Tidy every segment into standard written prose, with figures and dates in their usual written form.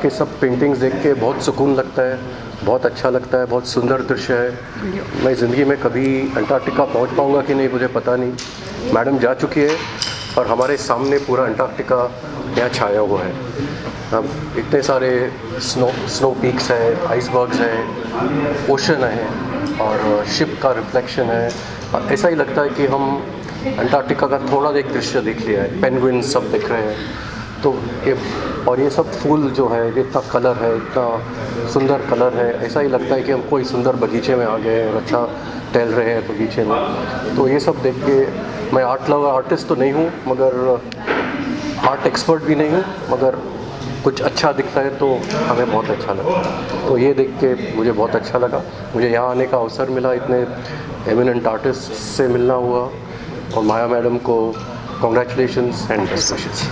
के सब पेंटिंग्स देख के बहुत सुकून लगता है, बहुत अच्छा लगता है, बहुत सुंदर दृश्य है। मैं ज़िंदगी में कभी अंटार्कटिका पहुंच पाऊंगा कि नहीं मुझे पता नहीं। मैडम जा चुकी है और हमारे सामने पूरा अंटार्कटिका यहाँ छाया हुआ है। अब इतने सारे स्नो पीक्स हैं, आइसबर्ग्स हैं, ओशन है और शिप का रिफ्लेक्शन है। ऐसा ही लगता है कि हम अंटार्कटिका का थोड़ा एक दृश्य देख लिया है। पेंगुइन सब दिख रहे हैं, तो ये सब फूल जो है, इतना कलर है, इतना सुंदर कलर है, ऐसा ही लगता है कि हम कोई सुंदर बगीचे में आ गए और अच्छा टहल रहे हैं बगीचे में। तो ये सब देख के, मैं आर्टिस्ट तो नहीं हूँ, मगर आर्ट एक्सपर्ट भी नहीं हूँ, मगर कुछ अच्छा दिखता है तो हमें बहुत अच्छा लगता है। तो ये देख के मुझे बहुत अच्छा लगा। मुझे यहाँ आने का अवसर मिला, इतने एमिनेंट आर्टिस्ट से मिलना हुआ, और माया मैडम को कॉन्ग्रेचुलेशंस एंड बेस्ट विशेस।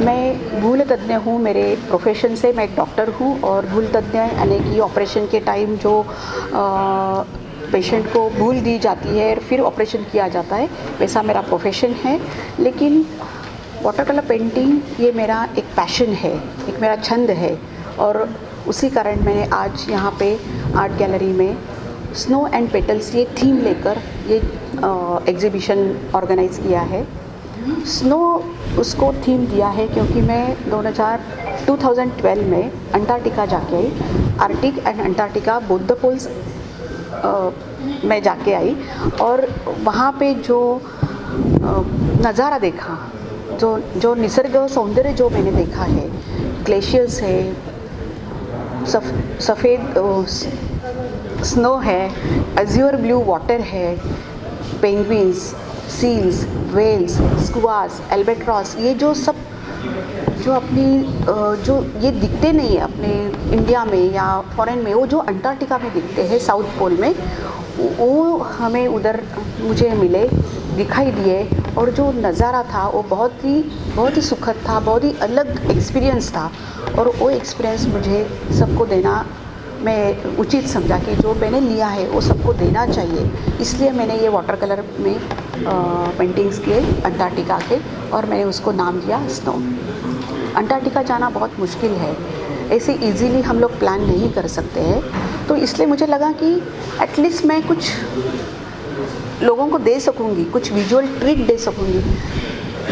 मैं भूल तज्ञ हूँ, मेरे प्रोफेशन से मैं एक डॉक्टर हूँ, और भूल तज्ञ यानी कि ऑपरेशन के टाइम जो पेशेंट को भूल दी जाती है फिर ऑपरेशन किया जाता है, वैसा मेरा प्रोफेशन है। लेकिन वाटर कलर पेंटिंग ये मेरा एक पैशन है, एक मेरा छंद है, और उसी कारण मैंने आज यहाँ पे आर्ट गैलरी में स्नो एंड पेटल्स ये थीम लेकर ये एग्ज़िबिशन ऑर्गेनाइज़ किया है। स्नो उसको थीम दिया है क्योंकि मैं 2012 में अंटार्कटिका जाके आई। Arctic and Antarctica both the poles मैं जाके आई, और वहाँ पे जो नज़ारा देखा, जो निसर्ग सौंदर्य जो मैंने देखा है, ग्लेशियर्स है, सफ़ेद स्नो है, अज़्योर ब्लू वाटर है, penguins, seals, whales, squids, albatross, ये जो सब जो अपनी जो ये दिखते नहीं है अपने इंडिया में या फॉरेन में, वो जो अंटार्कटिका में दिखते हैं साउथ पोल में, वो हमें उधर मुझे मिले, दिखाई दिए, और जो नज़ारा था वो बहुत ही सुखद था, बहुत ही अलग एक्सपीरियंस था। और वो एक्सपीरियंस मुझे सबको देना मैं उचित समझा कि जो मैंने लिया है वो सबको देना चाहिए, इसलिए मैंने ये वाटर कलर में पेंटिंग्स किए अंटार्कटिका के, और मैंने उसको नाम दिया स्नो। अंटार्कटिका जाना बहुत मुश्किल है, ऐसे इजीली हम लोग प्लान नहीं कर सकते हैं, तो इसलिए मुझे लगा कि एटलीस्ट मैं कुछ लोगों को दे सकूँगी, कुछ विजुअल ट्रिक दे सकूँगी।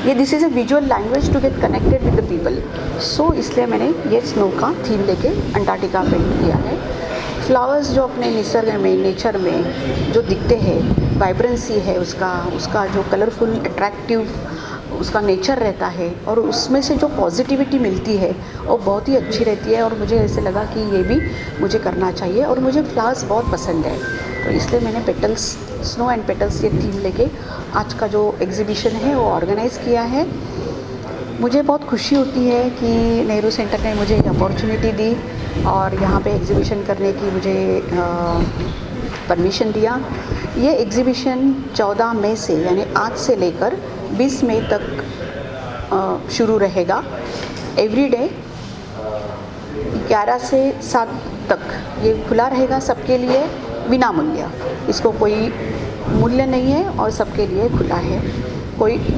ये this is a visual language to get connected with the people. So इसलिए मैंने ये स्नो का थीम लेके अंटार्कटिका पेंट किया है। फ्लावर्स जो अपने निसर्ग में, नेचर में जो दिखते हैं, वाइब्रेंसी है उसका जो कलरफुल अट्रैक्टिव उसका नेचर रहता है, और उसमें से जो पॉजिटिविटी मिलती है वो बहुत ही अच्छी रहती है। और मुझे ऐसे लगा कि ये भी मुझे करना चाहिए, और मुझे फ्लावर्स बहुत पसंद है, तो इसलिए मैंने पेटल्स, स्नो एंड पेटल्स ये थीम लेके आज का जो एग्ज़िबिशन है वो ऑर्गेनाइज़ किया है। मुझे बहुत खुशी होती है कि नेहरू सेंटर ने मुझे अपॉर्चुनिटी दी और यहाँ पे एग्ज़िबिशन करने की मुझे परमिशन दिया। ये एग्ज़िबिशन 14 मई से, यानी आज से लेकर 20 मई तक शुरू रहेगा। एवरी डे 11 से 7 तक ये खुला रहेगा सबके लिए, बिना मूल्य। इसको कोई मूल्य नहीं है और सबके लिए खुला है।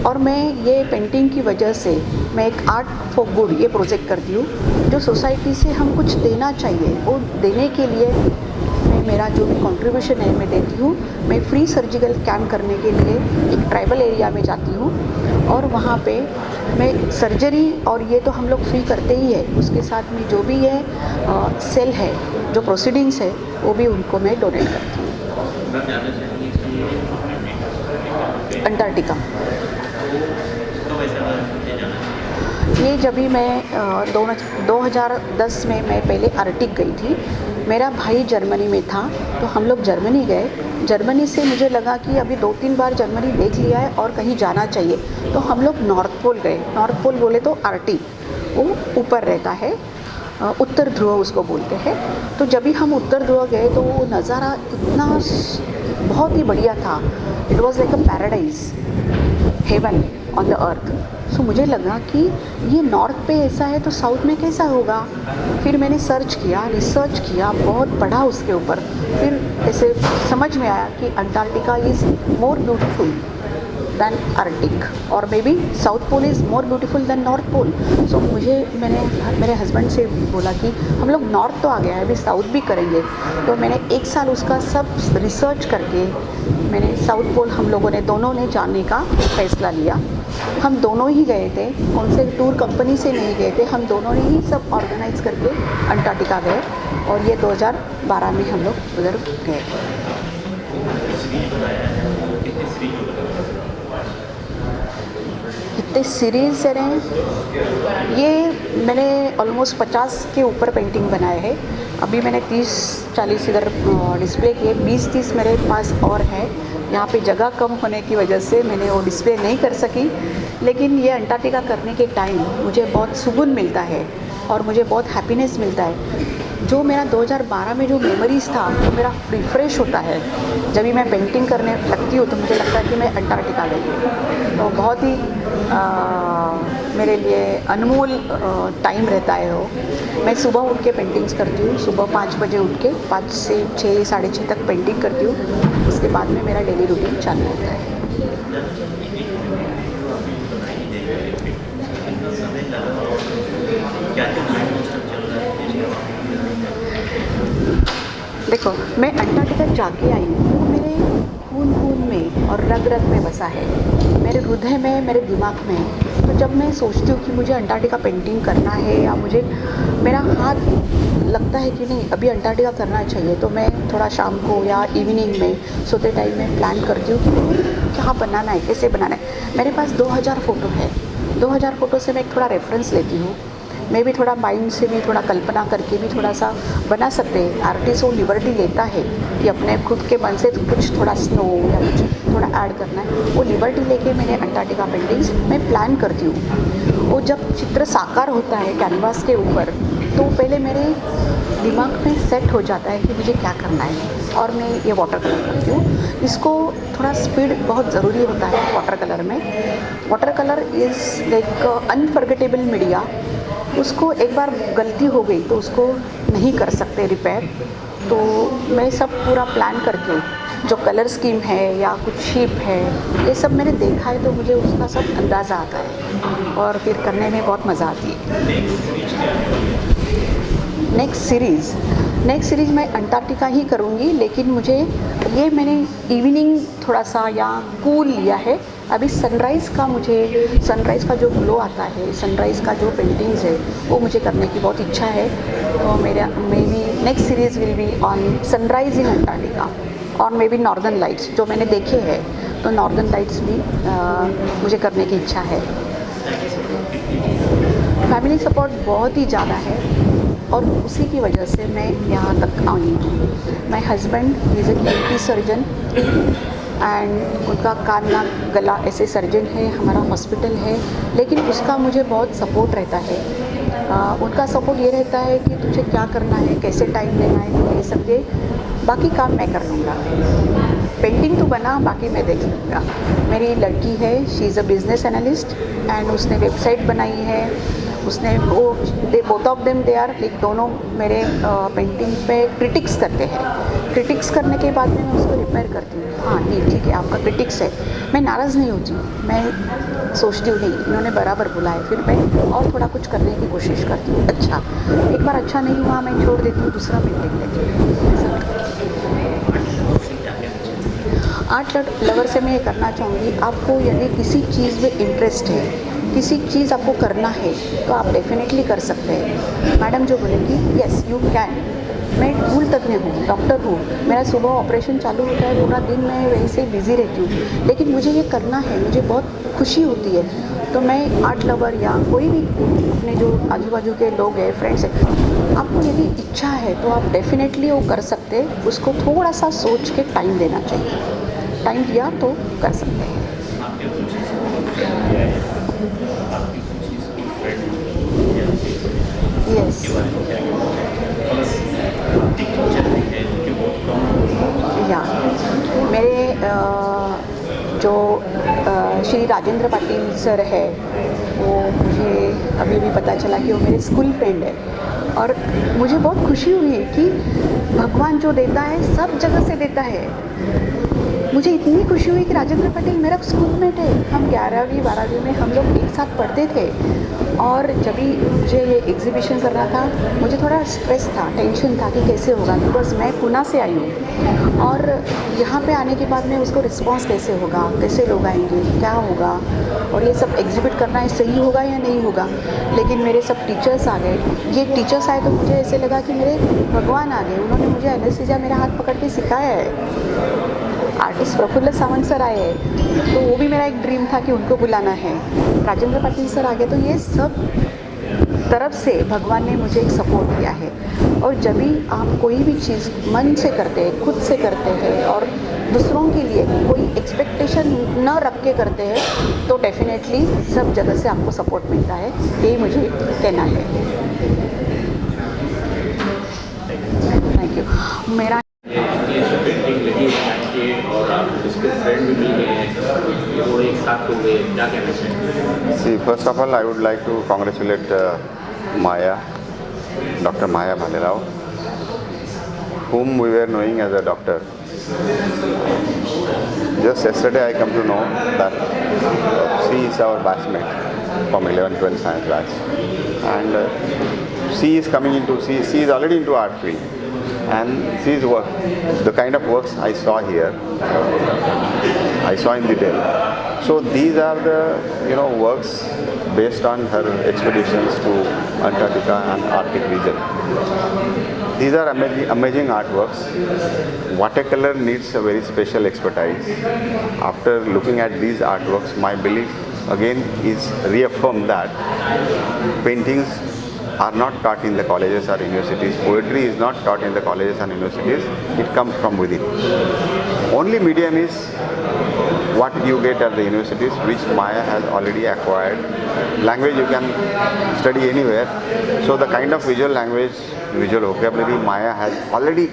और मैं ये पेंटिंग की वजह से मैं एक आर्ट फॉर गुड ये प्रोजेक्ट करती हूँ, जो सोसाइटी से हम कुछ देना चाहिए वो देने के लिए मैं मेरा जो भी कंट्रीब्यूशन है मैं देती हूँ। मैं फ्री सर्जिकल कैंप करने के लिए एक ट्राइबल एरिया में जाती हूँ, और वहाँ पे मैं सर्जरी और ये तो हम लोग फ्री करते ही है, उसके साथ में जो भी है सेल है, जो प्रोसीडिंग्स है, वो भी उनको मैं डोनेट करती हूँ। अंटार्कटिका ये जब भी मैं 2010 में मैं पहले आर्कटिक गई थी। मेरा भाई जर्मनी में था तो हम लोग जर्मनी गए। जर्मनी से मुझे लगा कि अभी 2-3 बार जर्मनी देख लिया है और कहीं जाना चाहिए, तो हम लोग नॉर्थ पोल गए। नॉर्थ पोल बोले तो आर्कटिक, वो ऊपर रहता है, उत्तर ध्रुव उसको बोलते हैं। तो जब भी हम उत्तर ध्रुव गए तो वो नज़ारा इतना बहुत ही बढ़िया था। It was like a paradise, heaven on the earth. So मुझे लगा कि ये नॉर्थ पे ऐसा है तो साउथ में कैसा होगा। फिर मैंने सर्च किया, रिसर्च किया, बहुत पढ़ा उसके ऊपर। फिर ऐसे समझ में आया कि Antarctica is more beautiful than Arctic, और maybe south pole is more beautiful than north pole. So मैंने मेरे हस्बैंड से बोला कि हम लोग नॉर्थ तो आ गया है, अभी साउथ भी करेंगे. तो मैंने 1 साल उसका सब रिसर्च करके मैंने साउथ पोल हम लोगों ने दोनों ने जाने का फैसला लिया. हम दोनों ही गए थे, कौन से टूर कंपनी से नहीं गए थे, हम दोनों ने ही सब ऑर्गेनाइज करके अंटार्कटिका गए. और ये 2012 में हम लोग उधर गए. कितने सीरीज़ रहे, ये मैंने ऑलमोस्ट 50 के ऊपर पेंटिंग बनाए हैं. अभी मैंने 30-40 इधर डिस्प्ले किए, 20-30 मेरे पास और है. यहाँ पे जगह कम होने की वजह से मैंने वो डिस्प्ले नहीं कर सकी. लेकिन ये अंटार्कटिका करने के टाइम मुझे बहुत सुकून मिलता है और मुझे बहुत हैप्पीनेस मिलता है. जो मेरा 2012 में जो मेमोरीज़ था वो मेरा रिफ्रेश होता है. जब भी मैं पेंटिंग करने लगती हूँ तो मुझे लगता है कि मैं अंटार्कटिका गई हूँ. तो बहुत ही मेरे लिए अनमोल टाइम रहता है वो. मैं सुबह उठ के पेंटिंग्स करती हूँ, सुबह 5 बजे उठ के 5 से 6, 6:30 तक पेंटिंग करती हूँ. उसके बाद में मेरा डेली रूटीन चालू होता है. देखो, मैं अंटार्कटिका जाके आई हूँ, वो मेरे खून में और रग रग में बसा है, मेरे हृदय में, मेरे दिमाग में. तो जब मैं सोचती हूँ कि मुझे अंटार्कटिका पेंटिंग करना है या मुझे मेरा हाथ लगता है कि नहीं अभी अंटार्कटिका करना चाहिए, तो मैं थोड़ा शाम को या इवनिंग में सोते टाइम में प्लान करती हूँ कि मुझे क्या बनाना है, कैसे बनाना है. मेरे पास 2000 फ़ोटो है. 2000 फ़ोटो से मैं एक थोड़ा रेफरेंस लेती हूँ. मैं भी थोड़ा माइंड से भी थोड़ा कल्पना करके भी थोड़ा सा बना सकते हैं. आर्टिस्ट वो लिबर्टी लेता है कि अपने खुद के मन से कुछ थोड़ा स्नो या कुछ थोड़ा ऐड करना है. वो लिबर्टी लेके मैंने अंटार्कटिका पेंटिंग्स मैं प्लान करती हूँ. वो जब चित्र साकार होता है कैनवास के ऊपर तो पहले मेरे दिमाग में सेट हो जाता है कि मुझे क्या करना है. और मैं ये वाटर कलर करती हूँ. इसको थोड़ा स्पीड बहुत ज़रूरी होता है वाटर कलर में. Water colour is like unforgettable media. उसको एक बार गलती हो गई तो उसको नहीं कर सकते रिपेयर. तो मैं सब पूरा प्लान करके जो कलर स्कीम है या कुछ शेप है ये सब मैंने देखा है तो मुझे उसका सब अंदाज़ा आता है और फिर करने में बहुत मज़ा आती है. नेक्स्ट सीरीज़ मैं अंटार्कटिका ही करूँगी. लेकिन मुझे ये मैंने इवनिंग थोड़ा सा या कूल लिया है. अभी सनराइज़ का जो ग्लो आता है, सनराइज़ का जो पेंटिंग्स है वो मुझे करने की बहुत इच्छा है. तो मेरा may be next series will be on sunrise in Antarctica और मे बी नॉर्दर्न लाइट्स जो मैंने देखे हैं. तो नॉर्दर्न लाइट्स भी मुझे करने की इच्छा है. फैमिली सपोर्ट बहुत ही ज़्यादा है और उसी की वजह से मैं यहाँ तक आई हूँ. My husband is a ENT surgeon and उनका कान नाक गला ऐसे सर्जन है. हमारा हॉस्पिटल है. लेकिन उसका मुझे बहुत सपोर्ट रहता है. उनका सपोर्ट ये रहता है कि तुझे क्या करना है, कैसे टाइम देना है, तो ये सब दे, बाकी काम मैं कर लूँगा. पेंटिंग तो बना, बाकी मैं देख लूँगा. मेरी लड़की है, she is a business analyst and उसने वेबसाइट बनाई है. उसने वो both of them they are like दोनों मेरे पेंटिंग पे क्रिटिक्स करते हैं. क्रिटिक्स करने के बाद में मैं उसको रिपेयर करती हूँ. हाँ ठीक है आपका क्रिटिक्स है. मैं नाराज़ नहीं होती हूँ. मैं सोचती हूँ नहीं इन्होंने बराबर बोला है. फिर मैं और थोड़ा कुछ करने की कोशिश करती हूँ. अच्छा एक बार अच्छा नहीं हुआ मैं छोड़ देती हूँ, दूसरा पेंटिंग लेती हूँ. आर्ट लवर से मैं ये करना चाहूँगी, आपको यदि किसी चीज़ में इंटरेस्ट है, किसी चीज़ आपको करना है तो आप डेफिनेटली कर सकते हैं. मैडम जो बोलेंगी यस यू कैन. मैं फूल तज्ञ हूँ, डॉक्टर हूँ. मेरा सुबह ऑपरेशन चालू होता है, पूरा दिन मैं वैसे ही बिज़ी रहती हूँ. लेकिन मुझे ये करना है, मुझे बहुत खुशी होती है. तो मैं आर्ट लवर या कोई भी अपने जो आजू बाजू के लोग हैं, फ्रेंड्स हैं, आपको यदि इच्छा है तो आप डेफिनेटली वो कर सकते हैं. उसको थोड़ा सा सोच के टाइम देना चाहिए. टाइम दिया तो कर सकते हैं. यस या मेरे जो श्री राजेंद्र पाटिल सर है वो मुझे अभी भी पता चला कि वो मेरे स्कूल फ्रेंड है. और मुझे बहुत खुशी हुई कि भगवान जो देता है सब जगह से देता है. मुझे इतनी खुशी हुई कि राजेंद्र पटेल मेरा स्कूलमेट है। हम 11वीं 12वीं में हम लोग एक साथ पढ़ते थे। और जब भी मुझे ये एग्जीबिशन करना था, मुझे थोड़ा स्ट्रेस था, टेंशन था कि कैसे होगा, बिकॉज़ मैं पूना से आई हूँ और यहाँ पे आने के बाद में उसको रिस्पॉन्स कैसे होगा, कैसे लोग आएंगे, क्या होगा, और ये सब एग्जिबिट करना है सही होगा या नहीं होगा। लेकिन मेरे सब टीचर्स आ गए। ये टीचर्स आए तो मुझे ऐसे लगा कि मेरे भगवान आ गए। उन्होंने मुझे एनेस्थीसिया मेरा हाथ पकड़ के सिखाया है। आर्टिस्ट प्रफुल्ल सावंत सर आए हैं, तो वो भी मेरा एक ड्रीम था कि उनको बुलाना है। राजेंद्र पाटिल सर आ गए, तो ये सब तरफ से भगवान ने मुझे एक सपोर्ट दिया है। और जब भी आप कोई भी चीज़ मन से करते हैं, खुद से करते हैं और दूसरों के लिए कोई एक्सपेक्टेशन न रख के करते हैं, तो डेफिनेटली सब जगह से आपको सपोर्ट मिलता है। यही मुझे कहना है। Thank you. मेरा और आप उसके फ्रेंड भी मिल गए हैं, वो एक साथ हो गए, क्या कहना चाहिए? See, first of all, I would like to congratulate Maya, Dr. Maya Bhalerao, whom we were knowing as a doctor. Just yesterday I come to know that she is our batchmate from 11-12 science batch, and she is coming into, she is already into art field. And she's work, the kind of works I saw here, I saw in detail. So these are the works based on her expeditions to Antarctica and Arctic region. These are amazing artworks. Watercolor needs a very special expertise. After looking at these artworks, my belief again is reaffirmed that paintings are not taught in the colleges or universities. Poetry is not taught in the colleges and universities. It comes from within. Only medium is what you get at the universities, which Maya has already acquired. Language you can study anywhere. So the kind of visual language, visual vocabulary Maya has already,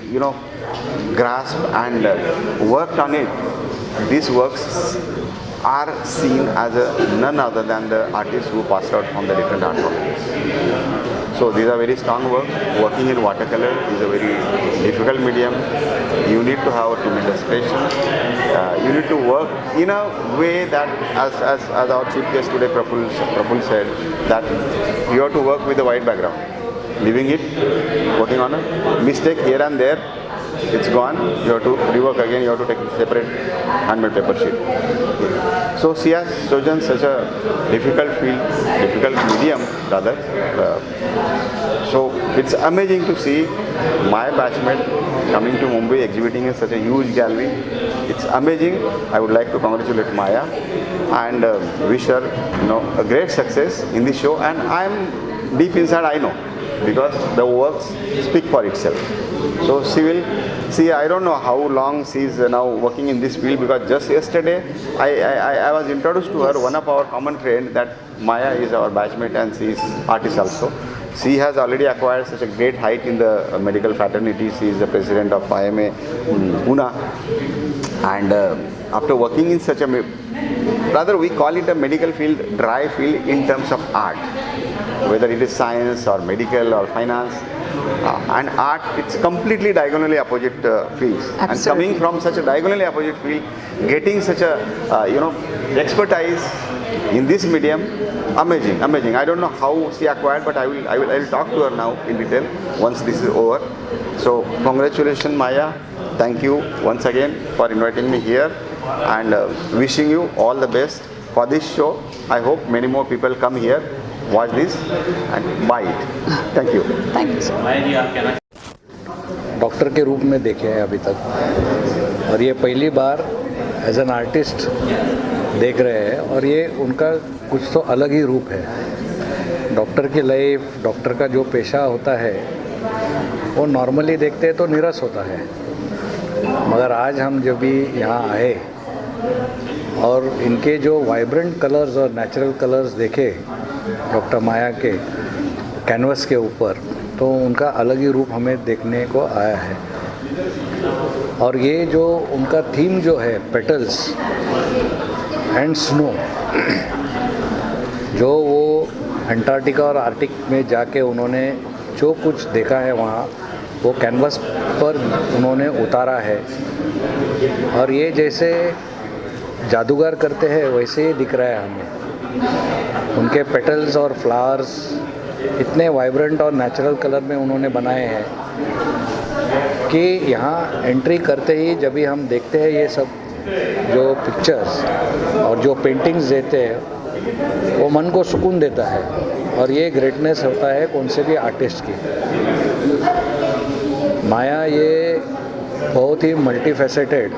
grasped and worked on it. These works are seen as none other than the artists who passed out from the different art colleges. So these are very strong work. Working in watercolor is a very difficult medium. You need to have a tremendous patience. You need to work in a way that, as our chief guest today, Praful said, that you have to work with a wide background. Leaving it, working on a mistake here and there, it's gone. You have to rework again. You have to take a separate handmade paper sheet. So she has chosen such a difficult field, difficult medium rather. So it's amazing to see my batchmate coming to Mumbai, exhibiting in such a huge gallery. It's amazing. I would like to congratulate Maya and wish her, a great success in this show. And I'm deep inside, I know, because the works speak for itself. So she will see. I don't know how long she is now working in this field, because just yesterday I was introduced to her, one of our common friend, that Maya is our batchmate and she is artist also. She has already acquired such a great height in the medical fraternity. She is the president of IMA Pune, and after working in such a, rather we call it a medical field, dry field in terms of art, whether it is science or medical or finance. And art, it's completely diagonally opposite fields. Absolutely. And coming from such a diagonally opposite field, getting such a expertise in this medium, amazing. I don't know how she acquired, but I will talk to her now in detail once this is over. So congratulations, Maya. Thank you once again for inviting me here, and wishing you all the best for this show. I hope many more people come here, watch this and buy it. Thank you. Thank you sir. Maya ji, आप कहना doctor के रूप में देखे हैं अभी तक, और ये पहली बार एज एन आर्टिस्ट देख रहे हैं, और ये उनका कुछ तो अलग ही रूप है। डॉक्टर की लाइफ, डॉक्टर का जो पेशा होता है, वो नॉर्मली देखते हैं तो नीरस होता है, मगर आज हम जब भी यहाँ आए और इनके जो वाइब्रेंट कलर्स और नेचुरल कलर्स देखे डॉक्टर माया के कैनवस के ऊपर, तो उनका अलग ही रूप हमें देखने को आया है। और ये जो उनका थीम जो है, पेटल्स एंड स्नो, जो वो अंटार्कटिका और आर्कटिक में जाके उन्होंने जो कुछ देखा है वहाँ, वो कैनवस पर उन्होंने उतारा है। और ये जैसे जादूगर करते हैं वैसे ही दिख रहा है हमें। उनके पेटल्स और फ्लावर्स इतने वाइब्रेंट और नेचुरल कलर में उन्होंने बनाए हैं कि यहाँ एंट्री करते ही जब भी हम देखते हैं ये सब जो पिक्चर्स और जो पेंटिंग्स देते हैं वो मन को सुकून देता है। और ये ग्रेटनेस होता है कौन से भी आर्टिस्ट की। माया ये बहुत ही मल्टीफेसेटेड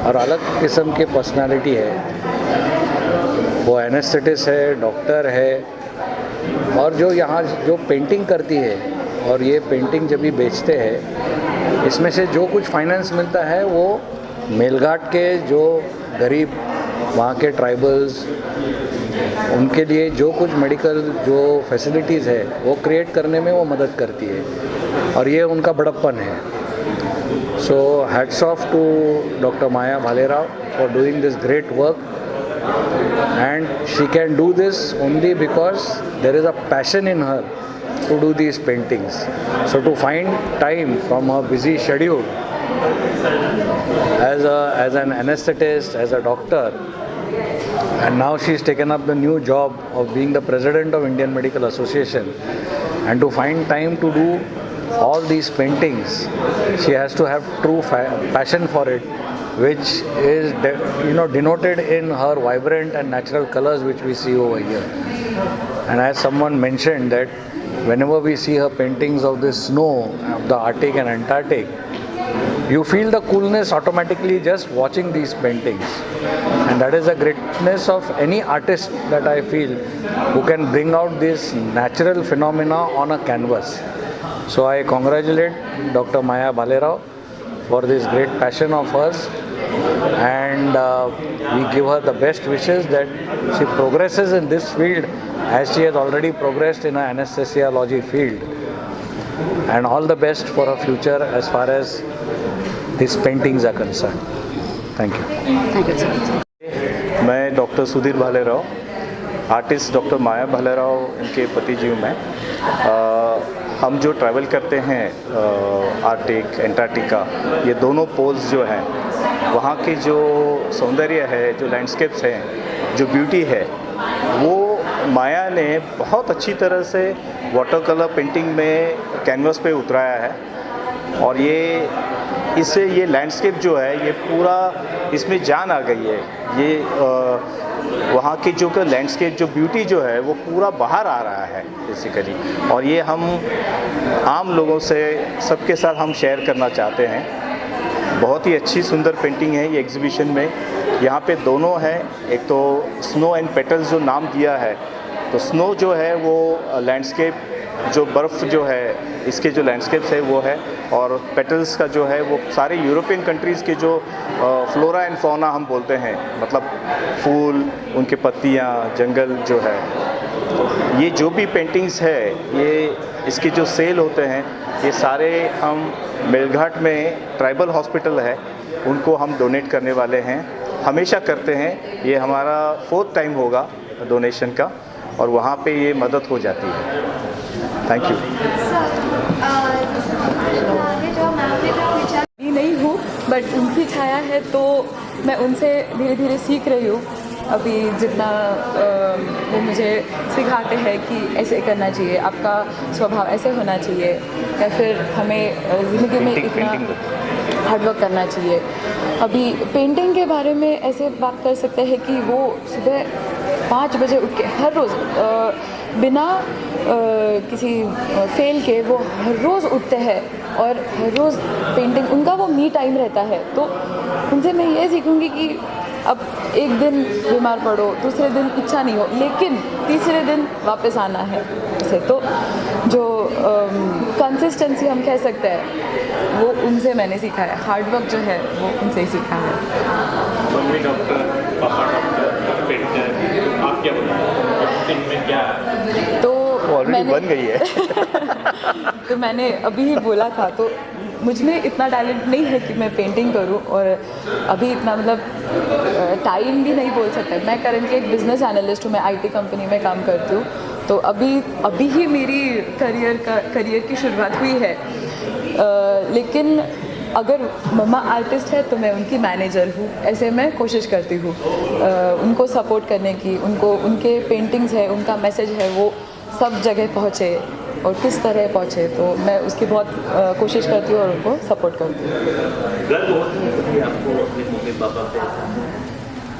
और अलग किस्म की पर्सनालिटी है। वो एनेस्थेटिस्ट है, डॉक्टर है, और जो यहाँ जो पेंटिंग करती है और ये पेंटिंग जब भी बेचते हैं इसमें से जो कुछ फाइनेंस मिलता है वो मेलघाट के जो गरीब वहाँ के ट्राइबल्स उनके लिए जो कुछ मेडिकल जो फैसिलिटीज़ है वो क्रिएट करने में वो मदद करती है। और ये उनका बड़प्पन है। So hats off to doctor Maya Bhalerao for doing this great work, and she can do this only because there is a passion in her to do these paintings. So to find time from her busy schedule as an anesthetist, as a doctor, and now she's taken up the new job of being the president of Indian Medical Association, and to find time to do all these paintings, she has to have true passion for it, which is denoted in her vibrant and natural colors which we see over here. And as someone mentioned that whenever we see her paintings of the snow of the Arctic and Antarctic, you feel the coolness automatically just watching these paintings. And that is the greatness of any artist that I feel who can bring out this natural phenomena on a canvas. So I congratulate Dr. Maya Bhalerao for this great passion of hers, and we give her the best wishes that she progresses in this field as she has already progressed in her anesthesiology field, and all the best for her future as far as these paintings are concerned. Thank you. Thank you sir. मैं doctor Sudhir Bhalerao, artist doctor Maya Bhalerao इनके पति जी हूँ मैं। हम जो travel करते हैं Arctic Antarctica, ये दोनों पोल्स जो हैं वहाँ की जो सौंदर्य है, जो लैंडस्केप्स हैं, जो ब्यूटी है, वो माया ने बहुत अच्छी तरह से वाटर कलर पेंटिंग में कैनवस पे उतराया है। और ये इससे ये लैंडस्केप जो है ये पूरा इसमें जान आ गई है। ये वहाँ की जो लैंडस्केप जो ब्यूटी जो है वो पूरा बाहर आ रहा है बेसिकली। और ये हम आम लोगों से सबके साथ हम शेयर करना चाहते हैं। बहुत ही अच्छी सुंदर पेंटिंग है ये एग्जीबिशन में। यहाँ पे दोनों है, एक तो स्नो एंड पेटल्स जो नाम दिया है, तो स्नो जो है वो लैंडस्केप जो बर्फ़ जो है इसके जो लैंडस्केप्स है वो है, और पेटल्स का जो है वो सारे यूरोपियन कंट्रीज़ के जो फ्लोरा एंड फौना हम बोलते हैं, मतलब फूल, उनके पत्तियाँ, जंगल जो है। ये जो भी पेंटिंग्स है ये इसके जो सेल होते हैं ये सारे हम मेलघाट में ट्राइबल हॉस्पिटल है उनको हम डोनेट करने वाले हैं, हमेशा करते हैं। ये हमारा 4th टाइम होगा डोनेशन का, और वहाँ पे ये मदद हो जाती है। Thank you. नहीं हूँ, बट उनकी छाया है तो मैं उनसे धीरे धीरे सीख रही हूँ। अभी जितना वो मुझे सिखाते हैं कि ऐसे करना चाहिए, आपका स्वभाव ऐसे होना चाहिए, या फिर हमें ज़िंदगी में इतना हार्डवर्क करना चाहिए। अभी पेंटिंग के बारे में ऐसे बात कर सकते हैं कि वो सुबह 5 बजे उठ के हर रोज़ बिना किसी फेल के वो हर रोज़ उठते हैं और हर रोज़ पेंटिंग, उनका वो मी टाइम रहता है। तो उनसे मैं ये सीखूँगी कि अब एक दिन बीमार पड़ो, दूसरे दिन इच्छा नहीं हो, लेकिन तीसरे दिन वापस आना है उसे। तो जो कंसिस्टेंसी हम कह सकते हैं वो उनसे मैंने सीखा है, हार्डवर्क जो है वो उनसे ही सीखा है। मम्मी डॉक्टर, पापा डॉक्टर, पेंटर, आप क्या बताएं इनमें क्या तो ऑलरेडी बन गई है। तो मैंने अभी ही बोला था, तो मुझ में इतना टैलेंट नहीं है कि मैं पेंटिंग करूं, और अभी इतना मतलब टाइम भी नहीं बोल सकता। मैं करंटली एक बिज़नेस एनालिस्ट हूँ, मैं IT कंपनी में काम करती हूँ। तो अभी ही मेरी करियर की शुरुआत हुई है, लेकिन अगर मम्मा आर्टिस्ट है तो मैं उनकी मैनेजर हूँ, ऐसे मैं कोशिश करती हूँ उनको सपोर्ट करने की, उनको उनके पेंटिंग्स है, उनका मैसेज है वो सब जगह पहुँचे और किस तरह पहुँचे, तो मैं उसकी बहुत कोशिश करती हूँ और उनको सपोर्ट करती हूँ। गर्व होता है कभी आपको अपने मम्मी पापा पे?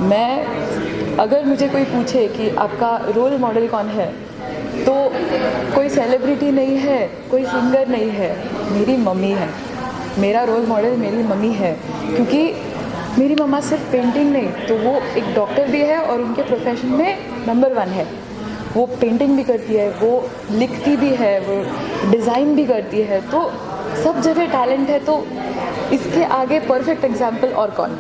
मैं अगर मुझे कोई पूछे कि आपका रोल मॉडल कौन है, तो कोई सेलिब्रिटी नहीं है, कोई सिंगर नहीं है, मेरी मम्मी है। मेरा रोल मॉडल मेरी मम्मी है, क्योंकि मेरी मम्मा सिर्फ पेंटिंग नहीं तो वो एक डॉक्टर भी है और उनके प्रोफेशन में नंबर 1 है। वो पेंटिंग भी करती है, वो लिखती भी है, वो डिज़ाइन भी करती है, तो सब जगह टैलेंट है। तो इसके आगे परफेक्ट एग्जाम्पल और कौन?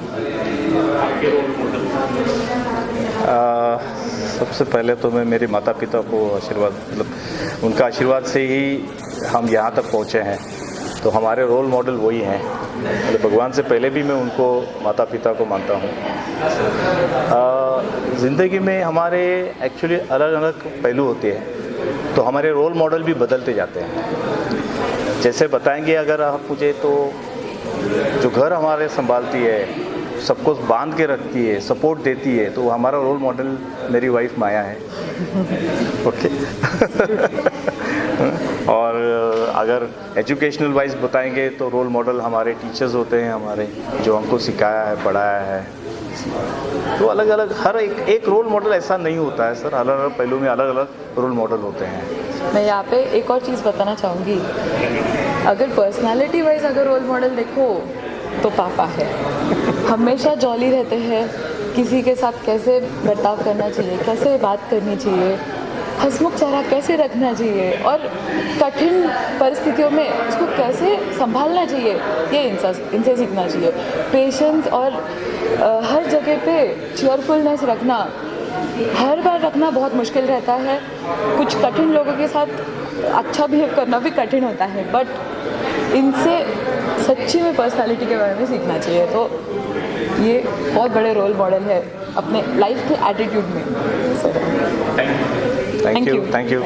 सबसे पहले तो मैं मेरे माता पिता को आशीर्वाद, मतलब उनका आशीर्वाद से ही हम यहाँ तक पहुँचे हैं, तो हमारे रोल मॉडल वही हैं। मतलब भगवान से पहले भी मैं उनको माता पिता को मानता हूँ। ज़िंदगी में हमारे एक्चुअली अलग अलग पहलू होते हैं, तो हमारे रोल मॉडल भी बदलते जाते हैं। जैसे बताएंगे अगर आप मुझे, तो जो घर हमारे संभालती है, सबको बांध के रखती है, सपोर्ट देती है, तो हमारा रोल मॉडल मेरी वाइफ माया है। ओके। और अगर एजुकेशनल वाइज बताएंगे तो रोल मॉडल हमारे टीचर्स होते हैं, हमारे जो हमको सिखाया है, पढ़ाया है। तो अलग अलग हर एक रोल मॉडल ऐसा नहीं होता है सर, अलग अलग पहलू में अलग अलग रोल मॉडल होते हैं। मैं यहाँ पे एक और चीज़ बताना चाहूँगी, अगर पर्सनालिटी वाइज अगर रोल मॉडल देखो तो पापा है। हमेशा जॉली रहते हैं, किसी के साथ कैसे बर्ताव करना चाहिए, कैसे बात करनी चाहिए, हंसमुख चेहरा कैसे रखना चाहिए और कठिन परिस्थितियों में उसको कैसे संभालना चाहिए, ये इनसे सीखना चाहिए। पेशेंस और हर जगह पे चीयरफुलनेस रखना, हर बार रखना बहुत मुश्किल रहता है। कुछ कठिन लोगों के साथ अच्छा बिहेव करना भी कठिन होता है, बट इनसे सच्ची में पर्सनालिटी के बारे में सीखना चाहिए। तो ये बहुत बड़े रोल मॉडल है अपने लाइफ के एटीट्यूड में। Thank you.